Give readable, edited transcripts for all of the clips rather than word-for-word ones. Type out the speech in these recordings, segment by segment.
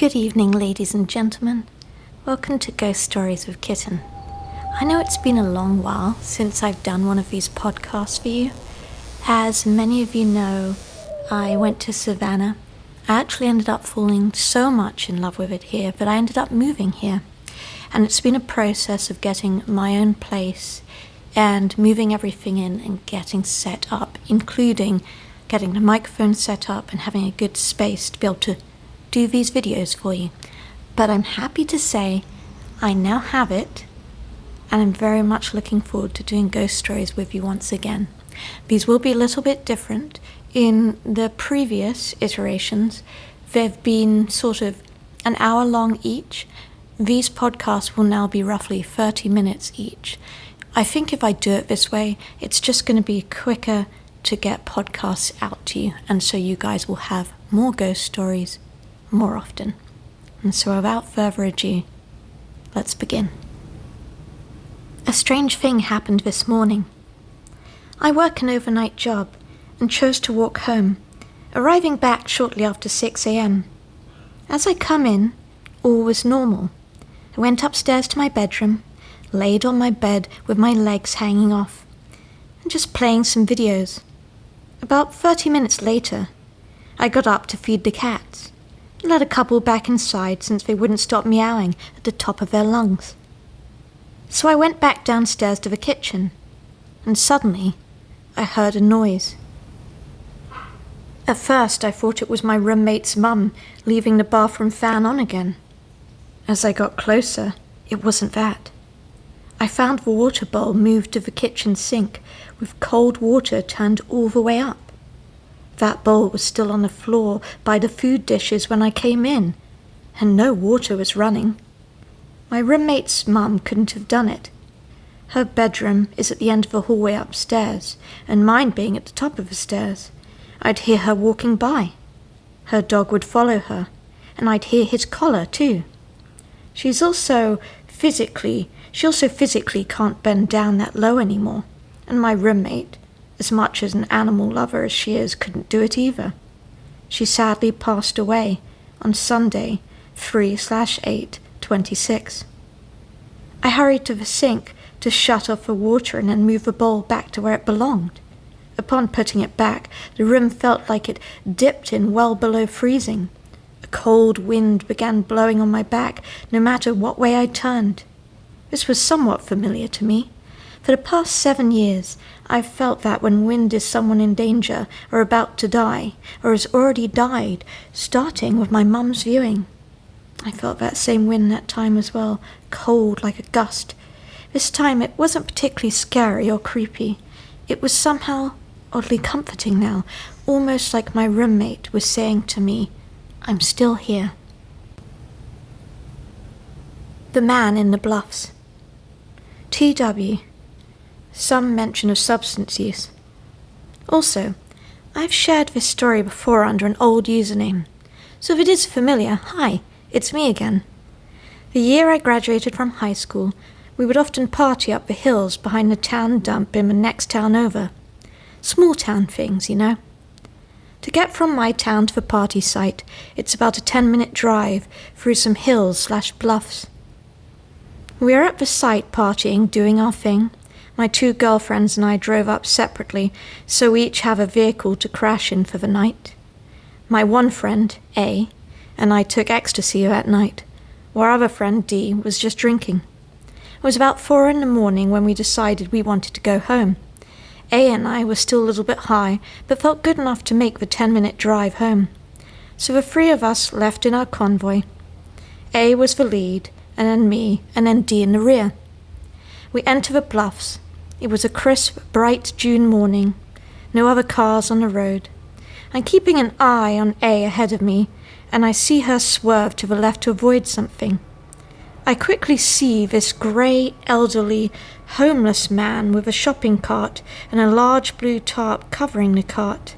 Good evening, ladies and gentlemen. Welcome to Ghost Stories with Kitten. I know it's been a long while since I've done one of these podcasts for you. As many of you know, I went to Savannah. I actually ended up falling so much in love with it here that I ended up moving here. And it's been a process of getting my own place and moving everything in and getting set up, including getting the microphone set up and having a good space to be able to do these videos for you. But I'm happy to say I now have it, and I'm very much looking forward to doing ghost stories with you once again. These will be a little bit different. In the previous iterations, they've been sort of an hour long each. These podcasts will now be roughly 30 minutes each. I think if I do it this way, it's just going to be quicker to get podcasts out to you, and so you guys will have more ghost stories more often. And so without further ado, let's begin. A strange thing happened this morning. I work an overnight job and chose to walk home, arriving back shortly after 6 a.m. As I come in, all was normal. I went upstairs to my bedroom, laid on my bed with my legs hanging off, and just playing some videos. About 30 minutes later, I got up to feed the cats, and let a couple back inside since they wouldn't stop meowing at the top of their lungs. So I went back downstairs to the kitchen, and suddenly I heard a noise. At first I thought it was my roommate's mum leaving the bathroom fan on again. As I got closer, it wasn't that. I found the water bowl moved to the kitchen sink with cold water turned all the way up. That bowl was still on the floor by the food dishes when I came in, and no water was running. My roommate's mum couldn't have done it. Her bedroom is at the end of the hallway upstairs, and mine being at the top of the stairs, I'd hear her walking by. Her dog would follow her, and I'd hear his collar too. She also physically can't bend down that low anymore, and my roommate, as much as an animal lover as she is, couldn't do it either. She sadly passed away on Sunday, 3/8/26. I hurried to the sink to shut off the water and then move the bowl back to where it belonged. Upon putting it back, the room felt like it dipped in well below freezing. A cold wind began blowing on my back no matter what way I turned. This was somewhat familiar to me. For the past 7 years, I've felt that when wind is someone in danger or about to die, or has already died, starting with my mum's viewing. I felt that same wind that time as well, cold like a gust. This time it wasn't particularly scary or creepy. It was somehow oddly comforting now, almost like my roommate was saying to me, I'm still here. The Man in the Bluffs. TW. Some mention of substance use. Also, I've shared this story before under an old username, so if it is familiar, hi, it's me again. The year I graduated from high school, we would often party up the hills behind the town dump in the next town over. Small town things, you know. To get from my town to the party site, it's about a 10-minute drive through some hills/bluffs. We were at the site partying, doing our thing. My 2 girlfriends and I drove up separately, so we each have a vehicle to crash in for the night. My one friend, A, and I took ecstasy that night, while our other friend, D, was just drinking. It was about 4 a.m. when we decided we wanted to go home. A and I were still a little bit high, but felt good enough to make the 10-minute drive home. So the 3 of us left in our convoy. A was the lead, and then me, and then D in the rear. We entered the bluffs. It was a crisp, bright June morning. No other cars on the road. I'm keeping an eye on A ahead of me, and I see her swerve to the left to avoid something. I quickly see this grey, elderly, homeless man with a shopping cart and a large blue tarp covering the cart.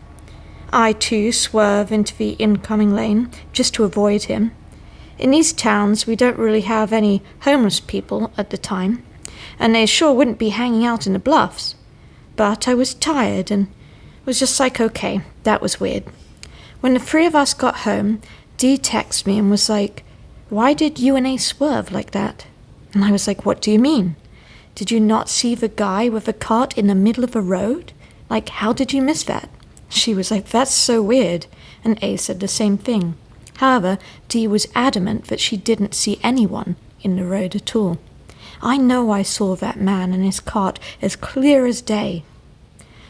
I too swerve into the incoming lane, just to avoid him. In these towns, we don't really have any homeless people at the time, and they sure wouldn't be hanging out in the bluffs. But I was tired and was just like, okay, that was weird. When the 3 of us got home, Dee texted me and was like, "Why did you and A swerve like that?" And I was like, "What do you mean? Did you not see the guy with the cart in the middle of the road? Like, how did you miss that?" She was like, "That's so weird." And A said the same thing. However, Dee was adamant that she didn't see anyone in the road at all. I know I saw that man and his cart as clear as day.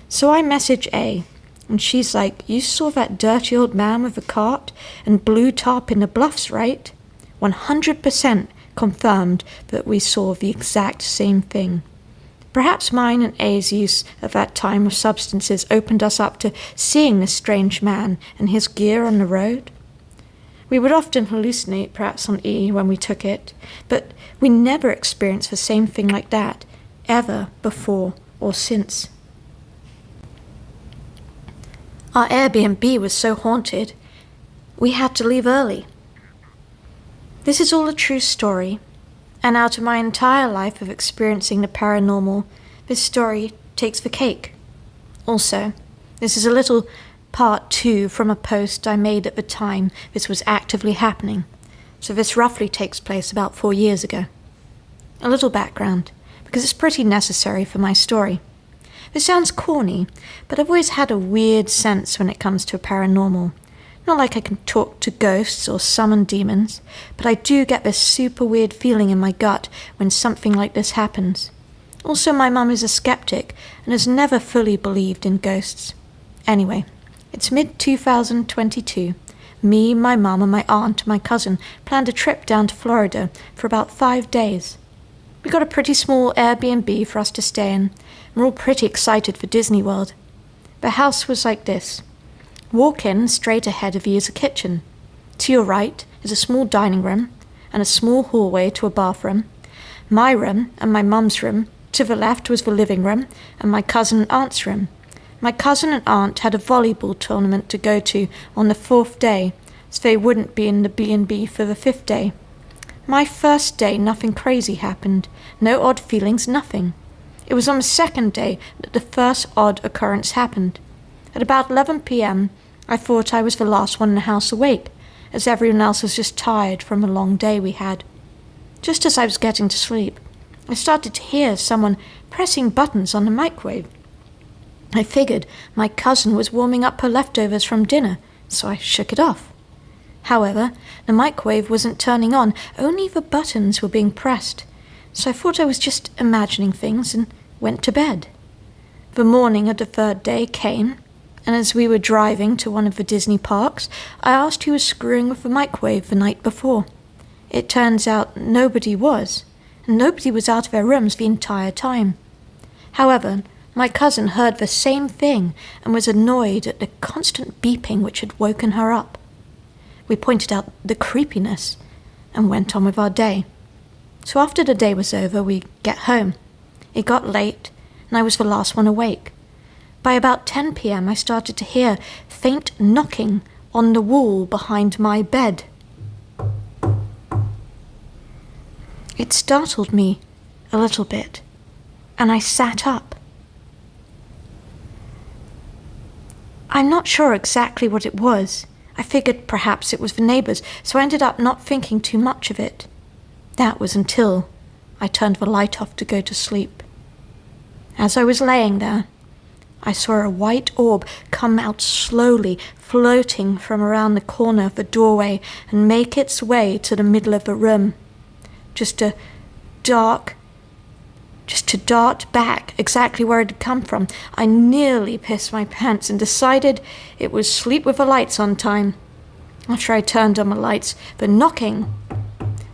So I message A, and she's like, "You saw that dirty old man with the cart and blue tarp in the bluffs, right?" 100% confirmed that we saw the exact same thing. Perhaps mine and A's use at that time of substances opened us up to seeing this strange man and his gear on the road. We would often hallucinate, perhaps on E when we took it, but we never experienced the same thing like that, ever before or since. Our Airbnb was so haunted, we had to leave early. This is all a true story, and out of my entire life of experiencing the paranormal, this story takes the cake. Also, this is a little part 2 from a post I made at the time this was actively happening, so this roughly takes place about 4 years ago. A little background, because it's pretty necessary for my story. This sounds corny, but I've always had a weird sense when it comes to paranormal. Not like I can talk to ghosts or summon demons, but I do get this super weird feeling in my gut when something like this happens. Also, my mum is a skeptic and has never fully believed in ghosts. Anyway, it's mid-2022. Me, my mum, and my aunt and my cousin planned a trip down to Florida for about 5 days. We got a pretty small Airbnb for us to stay in, and we're all pretty excited for Disney World. The house was like this. Walk in, straight ahead of you is a kitchen. To your right is a small dining room and a small hallway to a bathroom. My room and my mum's room. To the left was the living room and my cousin and aunt's room. My cousin and aunt had a volleyball tournament to go to on the 4th day, so they wouldn't be in the B&B for the 5th day. My first day, nothing crazy happened. No odd feelings, nothing. It was on the 2nd day that the first odd occurrence happened. At about 11 p.m., I thought I was the last one in the house awake, as everyone else was just tired from the long day we had. Just as I was getting to sleep, I started to hear someone pressing buttons on the microwave. I figured my cousin was warming up her leftovers from dinner, so I shook it off. However, the microwave wasn't turning on, only the buttons were being pressed, so I thought I was just imagining things and went to bed. The morning of the 3rd day came, and as we were driving to one of the Disney parks, I asked who was screwing with the microwave the night before. It turns out nobody was, and nobody was out of their rooms the entire time. However, my cousin heard the same thing and was annoyed at the constant beeping which had woken her up. We pointed out the creepiness and went on with our day. So after the day was over, we get home. It got late, and I was the last one awake. By about 10 p.m., I started to hear faint knocking on the wall behind my bed. It startled me a little bit, and I sat up. I'm not sure exactly what it was. I figured perhaps it was the neighbors, so I ended up not thinking too much of it. That was until I turned the light off to go to sleep. As I was laying there, I saw a white orb come out slowly, floating from around the corner of the doorway and make its way to the middle of the room. Just to dart back exactly where it had come from. I nearly pissed my pants and decided it was sleep with the lights on time. After I turned on the lights, the knocking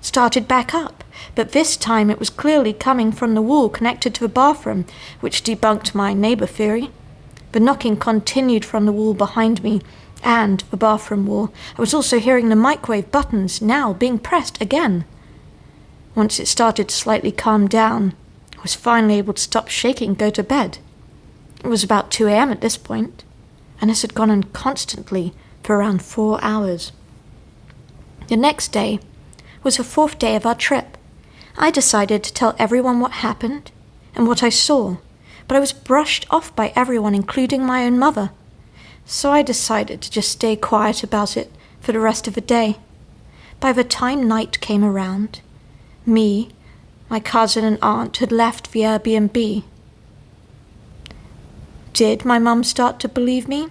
started back up, but this time it was clearly coming from the wall connected to the bathroom, which debunked my neighbor theory. The knocking continued from the wall behind me and the bathroom wall. I was also hearing the microwave buttons now being pressed again. Once it started to slightly calm down, I was finally able to stop shaking and go to bed. It was about 2 a.m. at this point, and this had gone on constantly for around 4 hours. The next day was the 4th day of our trip. I decided to tell everyone what happened and what I saw, but I was brushed off by everyone, including my own mother. So I decided to just stay quiet about it for the rest of the day. By the time night came around, me, my cousin and aunt had left the Airbnb. Did my mum start to believe me?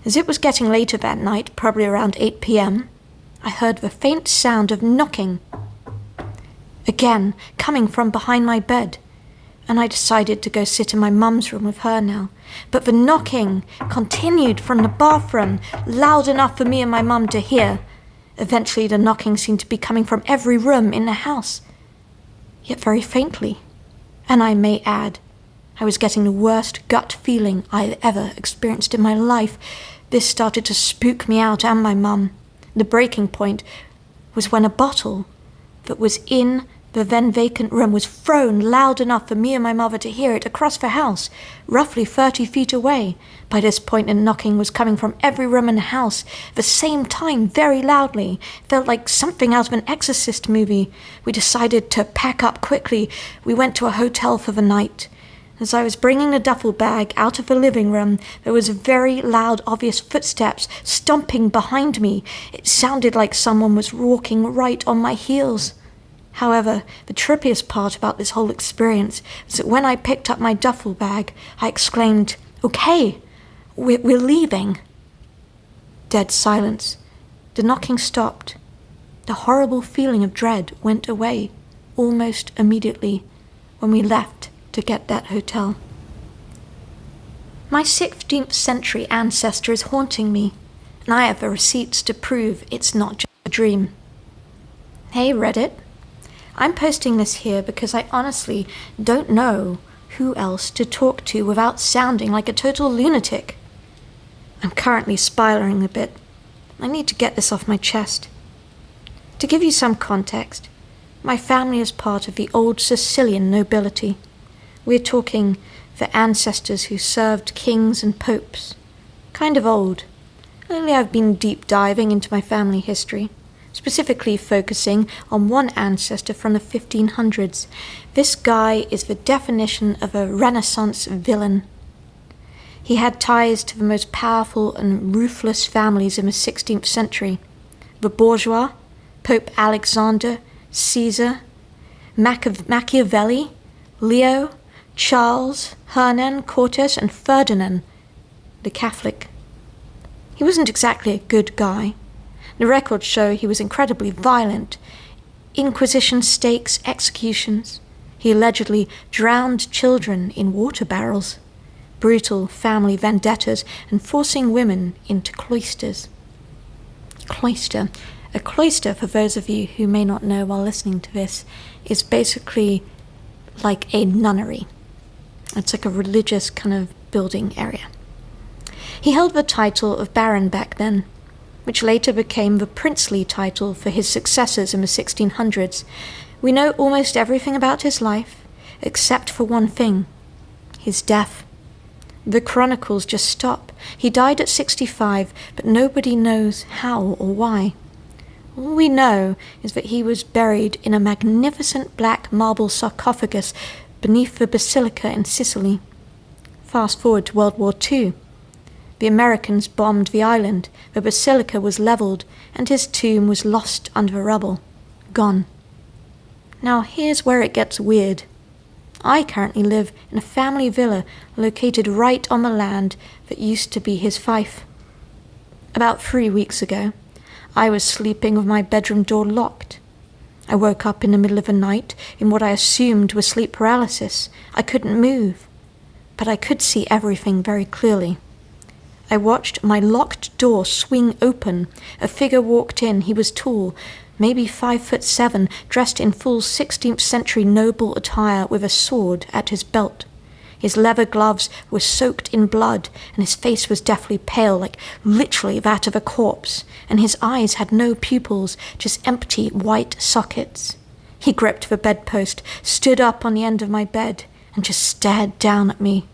As it was getting later that night, probably around 8 p.m., I heard the faint sound of knocking. Again, coming from behind my bed, and I decided to go sit in my mum's room with her now. But the knocking continued from the bathroom, loud enough for me and my mum to hear. Eventually the knocking seemed to be coming from every room in the house, yet very faintly. And I may add, I was getting the worst gut feeling I had ever experienced in my life. This started to spook me out and my mum. The breaking point was when a bottle that was in the then vacant room was thrown loud enough for me and my mother to hear it across the house, roughly 30 feet away. By this point, the knocking was coming from every room in the house, at the same time, very loudly. It felt like something out of an Exorcist movie. We decided to pack up quickly. We went to a hotel for the night. As I was bringing the duffel bag out of the living room, there was very loud, obvious footsteps stomping behind me. It sounded like someone was walking right on my heels. However, the trippiest part about this whole experience was that when I picked up my duffel bag, I exclaimed, "Okay, we're leaving." Dead silence. The knocking stopped. The horrible feeling of dread went away almost immediately when we left to get that hotel. My 16th century ancestor is haunting me, and I have the receipts to prove it's not just a dream. Hey Reddit. I'm posting this here because I honestly don't know who else to talk to without sounding like a total lunatic. I'm currently spiraling a bit. I need to get this off my chest. To give you some context, my family is part of the old Sicilian nobility. We're talking the ancestors who served kings and popes. Kind of old. Lately I've been deep diving into my family history, specifically focusing on one ancestor from the 1500s. This guy is the definition of a Renaissance villain. He had ties to the most powerful and ruthless families in the 16th century. The Bourgeois, Pope Alexander, Caesar, Machiavelli, Leo, Charles, Hernan Cortes, and Ferdinand, the Catholic. He wasn't exactly a good guy. The records show he was incredibly violent. Inquisition stakes, executions. He allegedly drowned children in water barrels. Brutal family vendettas and forcing women into cloisters. Cloister. A cloister, for those of you who may not know while listening to this, is basically like a nunnery. It's like a religious kind of building area. He held the title of Baron back then, which later became the princely title for his successors in the 1600s. We know almost everything about his life, except for one thing: his death. The chronicles just stop. He died at 65, but nobody knows how or why. All we know is that he was buried in a magnificent black marble sarcophagus beneath the basilica in Sicily. Fast forward to World War II. The Americans bombed the island, the basilica was leveled, and his tomb was lost under the rubble. Gone. Now here's where it gets weird. I currently live in a family villa located right on the land that used to be his fief. About 3 weeks ago, I was sleeping with my bedroom door locked. I woke up in the middle of the night in what I assumed was sleep paralysis. I couldn't move, but I could see everything very clearly. I watched my locked door swing open. A figure walked in. He was tall, maybe 5'7", dressed in full 16th century noble attire with a sword at his belt. His leather gloves were soaked in blood, and his face was deathly pale, like literally that of a corpse, and his eyes had no pupils, just empty white sockets. He gripped the bedpost, stood up on the end of my bed, and just stared down at me.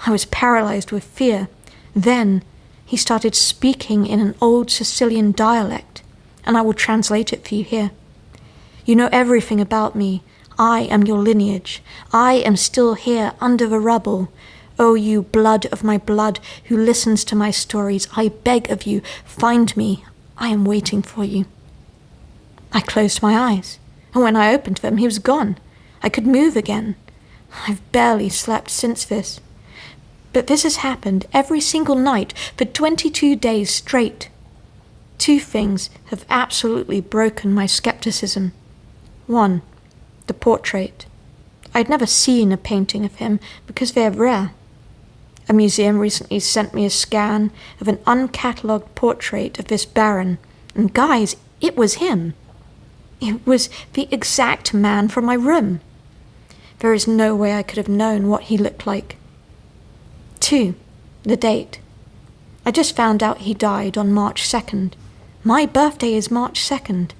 I was paralyzed with fear. Then he started speaking in an old Sicilian dialect, and I will translate it for you here. "You know everything about me. I am your lineage. I am still here under the rubble. O you blood of my blood who listens to my stories, I beg of you, find me. I am waiting for you." I closed my eyes, and when I opened them, he was gone. I could move again. I've barely slept since this. But this has happened every single night for 22 days straight. Two things have absolutely broken my skepticism. One, the portrait. I'd never seen a painting of him because they're rare. A museum recently sent me a scan of an uncatalogued portrait of this baron, and guys, it was him. It was the exact man from my room. There is no way I could have known what he looked like. Two, the date. I just found out he died on March 2nd. My birthday is March 2nd.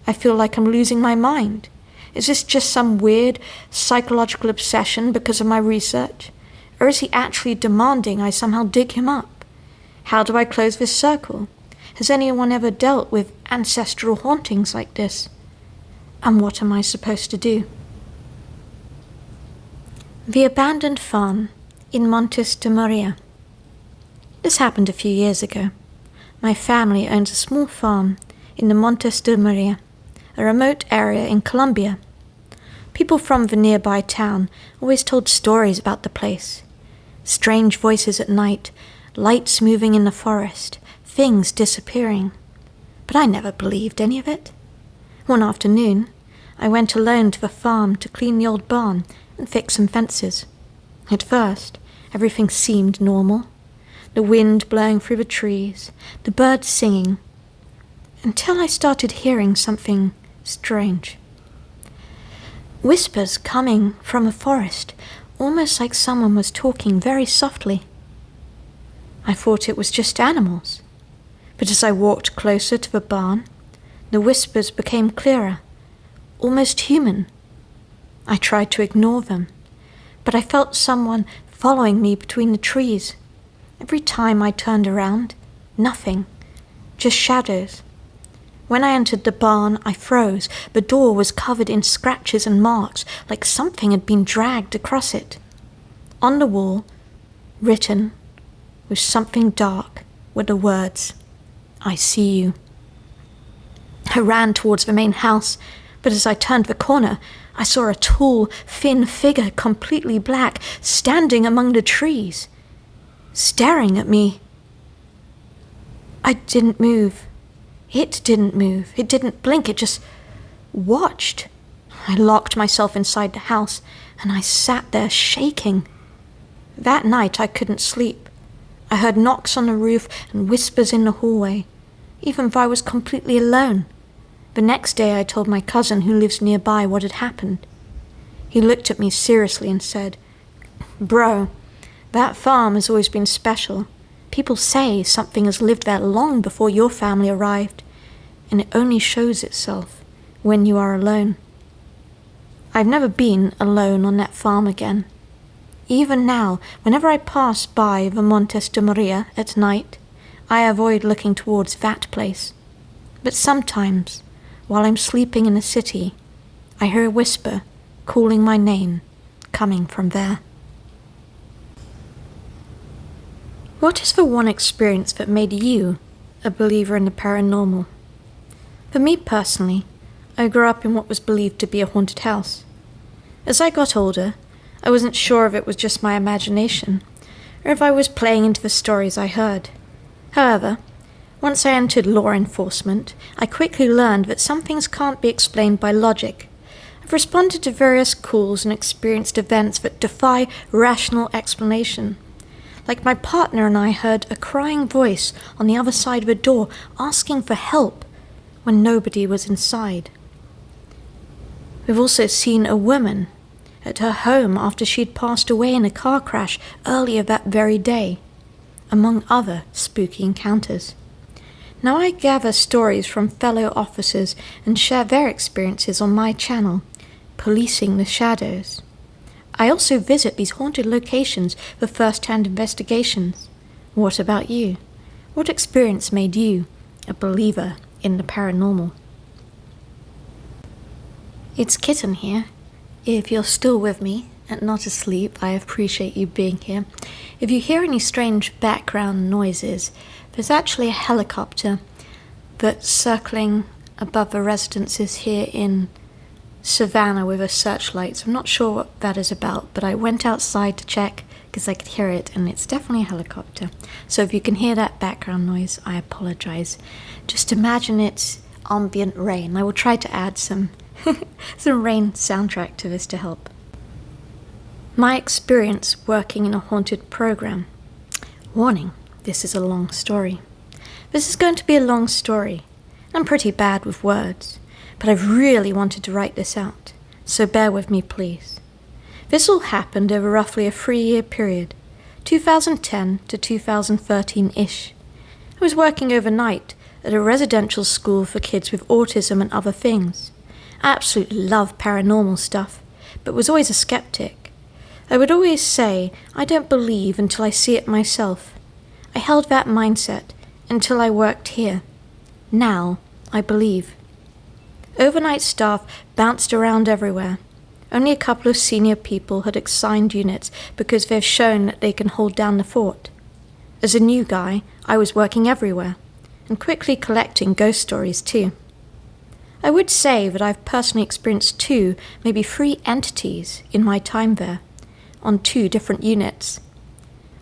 I feel like I'm losing my mind. Is this just some weird psychological obsession because of my research? Or is he actually demanding I somehow dig him up? How do I close this circle? Has anyone ever dealt with ancestral hauntings like this? And what am I supposed to do? The abandoned farm in Montes de Maria. This happened a few years ago. My family owns a small farm in the Montes de Maria, a remote area in Colombia. People from the nearby town always told stories about the place. Strange voices at night, lights moving in the forest, things disappearing. But I never believed any of it. One afternoon, I went alone to the farm to clean the old barn and fix some fences. At first, everything seemed normal. The wind blowing through the trees, the birds singing, until I started hearing something strange. Whispers coming from a forest, almost like someone was talking very softly. I thought it was just animals, but as I walked closer to the barn, the whispers became clearer, almost human. I tried to ignore them, but I felt someone following me between the trees. Every time I turned around, nothing, just shadows. When I entered the barn, I froze. The door was covered in scratches and marks, like something had been dragged across it. On the wall, written with something dark, were the words, "I see you." I ran towards the main house, but as I turned the corner, I saw a tall, thin figure, completely black, standing among the trees, staring at me. I didn't move. It didn't move. It didn't blink. It just watched. I locked myself inside the house, and I sat there shaking. That night I couldn't sleep. I heard knocks on the roof and whispers in the hallway, even though I was completely alone. The next day I told my cousin who lives nearby what had happened. He looked at me seriously and said, "Bro, that farm has always been special. People say something has lived there long before your family arrived, and it only shows itself when you are alone." I've never been alone on that farm again. Even now, whenever I pass by the Montes de Maria at night, I avoid looking towards that place. But sometimes, while I'm sleeping in the city, I hear a whisper calling my name, coming from there. What is the one experience that made you a believer in the paranormal? For me personally, I grew up in what was believed to be a haunted house. As I got older, I wasn't sure if it was just my imagination, or if I was playing into the stories I heard. However, once I entered law enforcement, I quickly learned that some things can't be explained by logic. I've responded to various calls and experienced events that defy rational explanation. Like my partner and I heard a crying voice on the other side of a door asking for help when nobody was inside. We've also seen a woman at her home after she'd passed away in a car crash earlier that very day, among other spooky encounters. Now I gather stories from fellow officers and share their experiences on my channel, Policing the Shadows. I also visit these haunted locations for first-hand investigations. What about you? What experience made you a believer in the paranormal? It's Kitten here. If you're still with me and not asleep, I appreciate you being here. If you hear any strange background noises, there's actually a helicopter but circling above the residences here in Savannah with a searchlight. So I'm not sure what that is about, but I went outside to check because I could hear it, and it's definitely a helicopter. So if you can hear that background noise, I apologize. Just imagine it's ambient rain. I will try to add some rain soundtrack to this to help. My experience working in a haunted program. Warning, this is a long story. This is going to be a long story. I'm pretty bad with words, but I've really wanted to write this out, so bear with me, please. This all happened over roughly a 3-year period, 2010 to 2013-ish. I was working overnight at a residential school for kids with autism and other things. I absolutely love paranormal stuff, but was always a skeptic. I would always say, I don't believe until I see it myself. I held that mindset until I worked here. Now, I believe. Overnight staff bounced around everywhere. Only a couple of senior people had assigned units because they've shown that they can hold down the fort. As a new guy, I was working everywhere, and quickly collecting ghost stories too. I would say that I've personally experienced 2, maybe 3 entities in my time there, on 2 different units.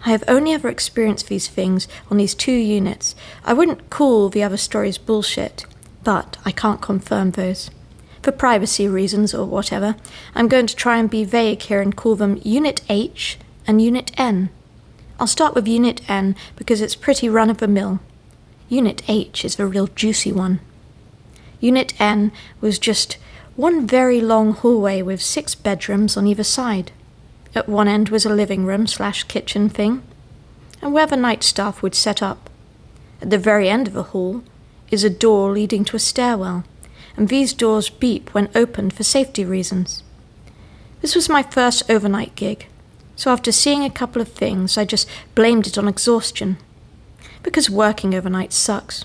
I have only ever experienced these things on these 2 units. I wouldn't call the other stories bullshit, but I can't confirm those. For privacy reasons or whatever, I'm going to try and be vague here and call them Unit H and Unit N. I'll start with Unit N because it's pretty run-of-the-mill. Unit H is the real juicy one. Unit N was just one very long hallway with 6 bedrooms on either side. At one end was a living room / kitchen thing, and where the night staff would set up. At the very end of the hall is a door leading to a stairwell, and these doors beep when opened for safety reasons. This was my first overnight gig, so after seeing a couple of things, I just blamed it on exhaustion, because working overnight sucks.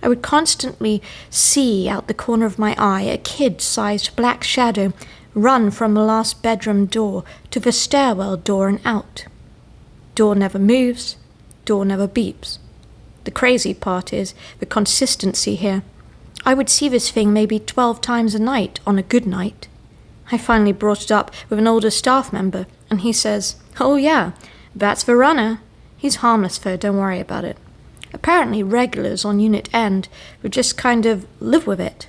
I would constantly see out the corner of my eye a kid-sized black shadow run from the last bedroom door to the stairwell door and out. Door never moves, door never beeps. The crazy part is the consistency here. I would see this thing maybe 12 times a night on a good night. I finally brought it up with an older staff member, and he says, "Oh yeah, that's the runner. He's harmless though, don't worry about it." Apparently regulars on Unit N would just kind of live with it.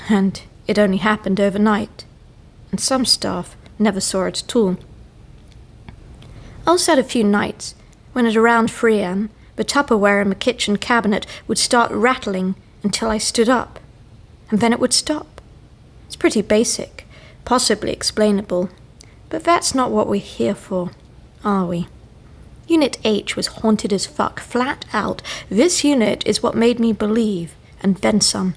And it only happened overnight, and some staff never saw it at all. I also had a few nights when at around 3 a.m. the Tupperware in the kitchen cabinet would start rattling until I stood up, and then it would stop. It's pretty basic, possibly explainable, but that's not what we're here for, are we? Unit H was haunted as fuck, flat out. This unit is what made me believe, and then some.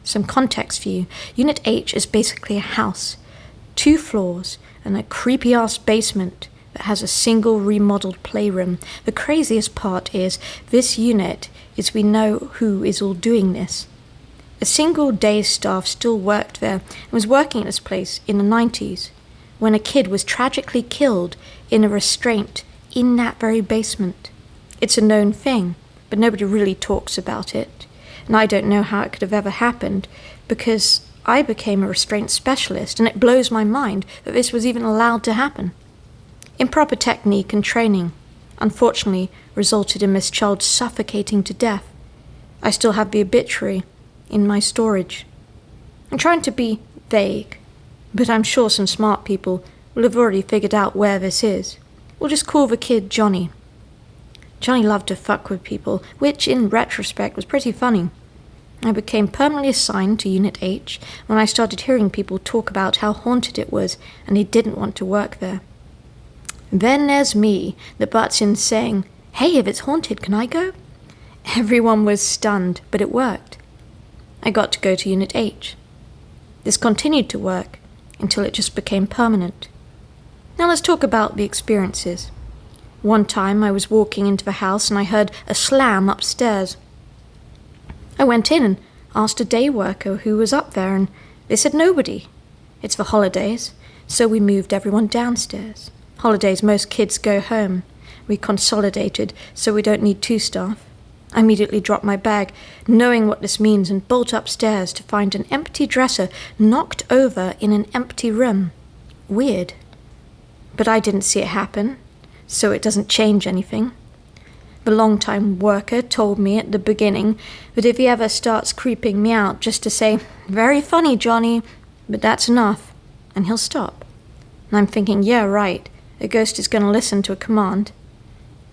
Some context for you. Unit H is basically a house, 2 floors, and a creepy-ass basement that has a single remodeled playroom. The craziest part is, this unit is we know who is all doing this. A single day staff still worked there and was working at this place in the 90s, when a kid was tragically killed in a restraint in that very basement. It's a known thing, but nobody really talks about it. And I don't know how it could have ever happened, because I became a restraint specialist, and it blows my mind that this was even allowed to happen. Improper technique and training, unfortunately, resulted in this child suffocating to death. I still have the obituary in my storage. I'm trying to be vague, but I'm sure some smart people will have already figured out where this is. We'll just call the kid Johnny. Johnny loved to fuck with people, which in retrospect was pretty funny. I became permanently assigned to Unit H when I started hearing people talk about how haunted it was and they didn't want to work there. Then there's me, that butts in saying, "Hey, if it's haunted, can I go?" Everyone was stunned, but it worked. I got to go to Unit H. This continued to work until it just became permanent. Now let's talk about the experiences. One time I was walking into the house and I heard a slam upstairs. I went in and asked a day worker who was up there, and they said nobody. It's the holidays, so we moved everyone downstairs. Holidays, most kids go home. We consolidated, so we don't need 2 staff. I immediately drop my bag, knowing what this means, and bolt upstairs to find an empty dresser knocked over in an empty room. Weird. But I didn't see it happen, so it doesn't change anything. The long-time worker told me at the beginning that if he ever starts creeping me out, just to say, "Very funny, Johnny, but that's enough," and he'll stop. And I'm thinking, yeah, right, a ghost is going to listen to a command.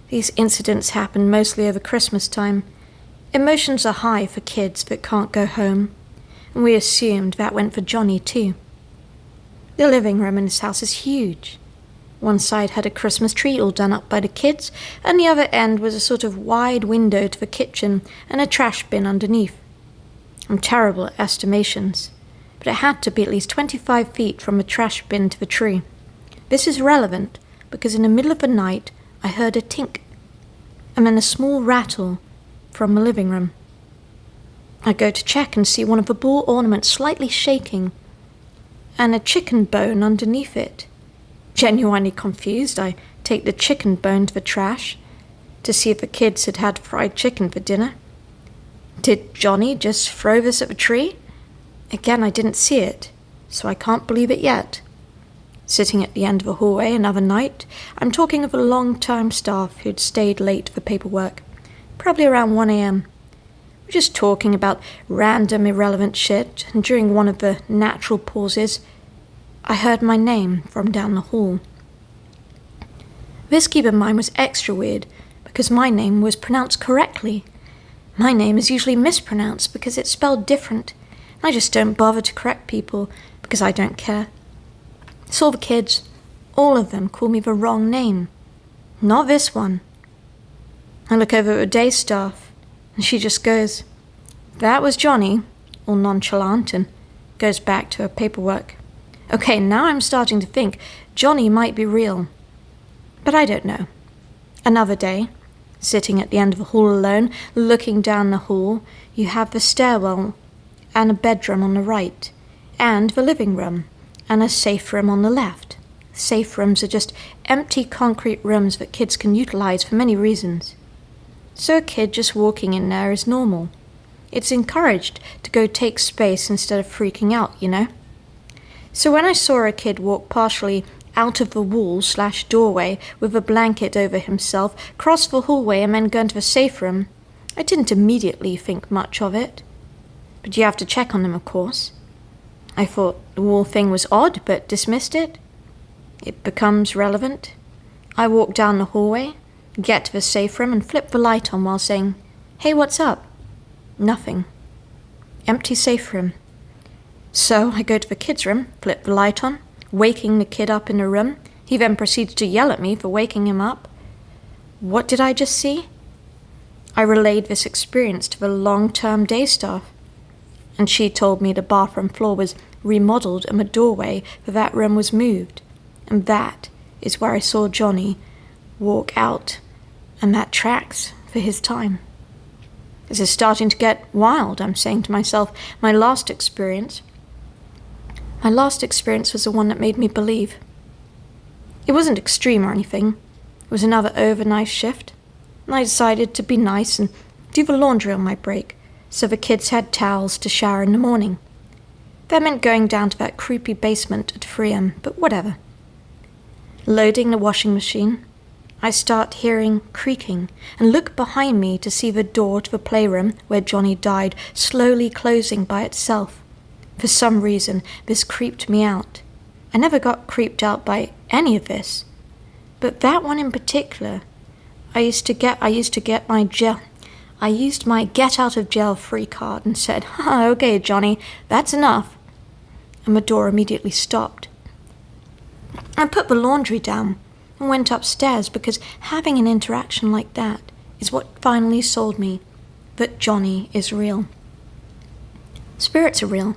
These incidents happen mostly over Christmas time. Emotions are high for kids that can't go home, and we assumed that went for Johnny too. The living room in this house is huge. One side had a Christmas tree all done up by the kids, and the other end was a sort of wide window to the kitchen and a trash bin underneath. I'm terrible at estimations, but it had to be at least 25 feet from the trash bin to the tree. This is relevant because in the middle of the night I heard a tink, and then a small rattle from the living room. I go to check and see one of the ball ornaments slightly shaking, and a chicken bone underneath it. Genuinely confused, I take the chicken bone to the trash to see if the kids had had fried chicken for dinner. Did Johnny just throw this at the tree? Again, I didn't see it, so I can't believe it yet. Sitting at the end of the hallway another night, I'm talking of a long-time staff who'd stayed late for paperwork, probably around 1 a.m. We're just talking about random irrelevant shit, and during one of the natural pauses, I heard my name from down the hall. This, keep in mind, was extra weird because my name was pronounced correctly. My name is usually mispronounced because it's spelled different. I just don't bother to correct people because I don't care. So the kids, all of them, call me the wrong name. Not this one. I look over at the day staff, and she just goes, "That was Johnny," all nonchalant, and goes back to her paperwork. Okay, now I'm starting to think Johnny might be real. But I don't know. Another day, sitting at the end of the hall alone, looking down the hall, you have the stairwell and a bedroom on the right, and the living room, and a safe room on the left. Safe rooms are just empty concrete rooms that kids can utilize for many reasons. So a kid just walking in there is normal. It's encouraged to go take space instead of freaking out, you know? So when I saw a kid walk partially out of the wall/doorway with a blanket over himself, cross the hallway and then go into the safe room, I didn't immediately think much of it. But you have to check on them, of course. I thought the wall thing was odd, but dismissed it. It becomes relevant. I walk down the hallway, get to the safe room, and flip the light on while saying, "Hey, what's up?" Nothing. Empty safe room. So I go to the kid's room, flip the light on, waking the kid up in the room. He then proceeds to yell at me for waking him up. What did I just see? I relayed this experience to the long-term day staff, and she told me the bathroom floor was remodeled and the doorway for that room was moved, and that is where I saw Johnny walk out, and that tracks for his time. This is starting to get wild, I'm saying to myself. My last experience was the one that made me believe. It wasn't extreme or anything. It was another overnight shift, and I decided to be nice and do the laundry on my break, so the kids had towels to shower in the morning. That meant going down to that creepy basement at 3 a.m., but whatever. Loading the washing machine, I start hearing creaking and look behind me to see the door to the playroom where Johnny died slowly closing by itself. For some reason, this creeped me out. I never got creeped out by any of this, but that one in particular. I used my get out of jail free card and said, "Okay, Johnny, that's enough." And the door immediately stopped. I put the laundry down and went upstairs because having an interaction like that is what finally sold me that Johnny is real. Spirits are real.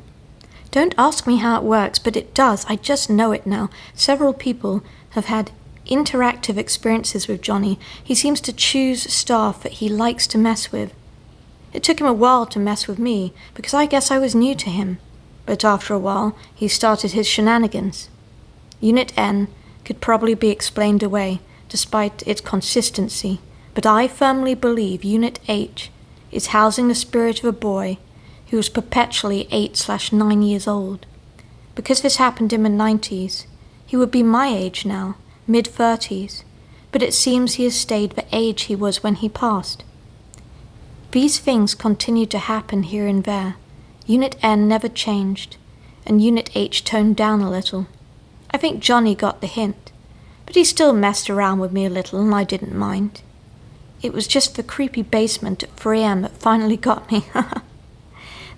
Don't ask me how it works, but it does. I just know it now. Several people have had interactive experiences with Johnny. He seems to choose staff that he likes to mess with. It took him a while to mess with me, because I guess I was new to him. But after a while, he started his shenanigans. Unit N could probably be explained away, despite its consistency, but I firmly believe Unit H is housing the spirit of a boy who was perpetually 8/9 years old. Because this happened in the 90s, he would be my age now, mid-30s, but it seems he has stayed the age he was when he passed. These things continued to happen here and there. Unit N never changed, and Unit H toned down a little. I think Johnny got the hint, but he still messed around with me a little and I didn't mind. It was just the creepy basement at 3 a.m. that finally got me.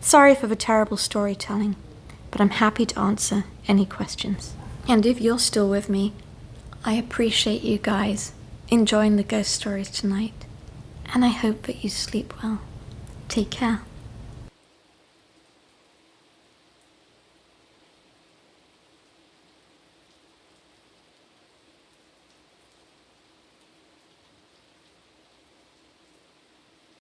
Sorry for the terrible storytelling, but I'm happy to answer any questions. And if you're still with me, I appreciate you guys enjoying the ghost stories tonight, and I hope that you sleep well. Take care.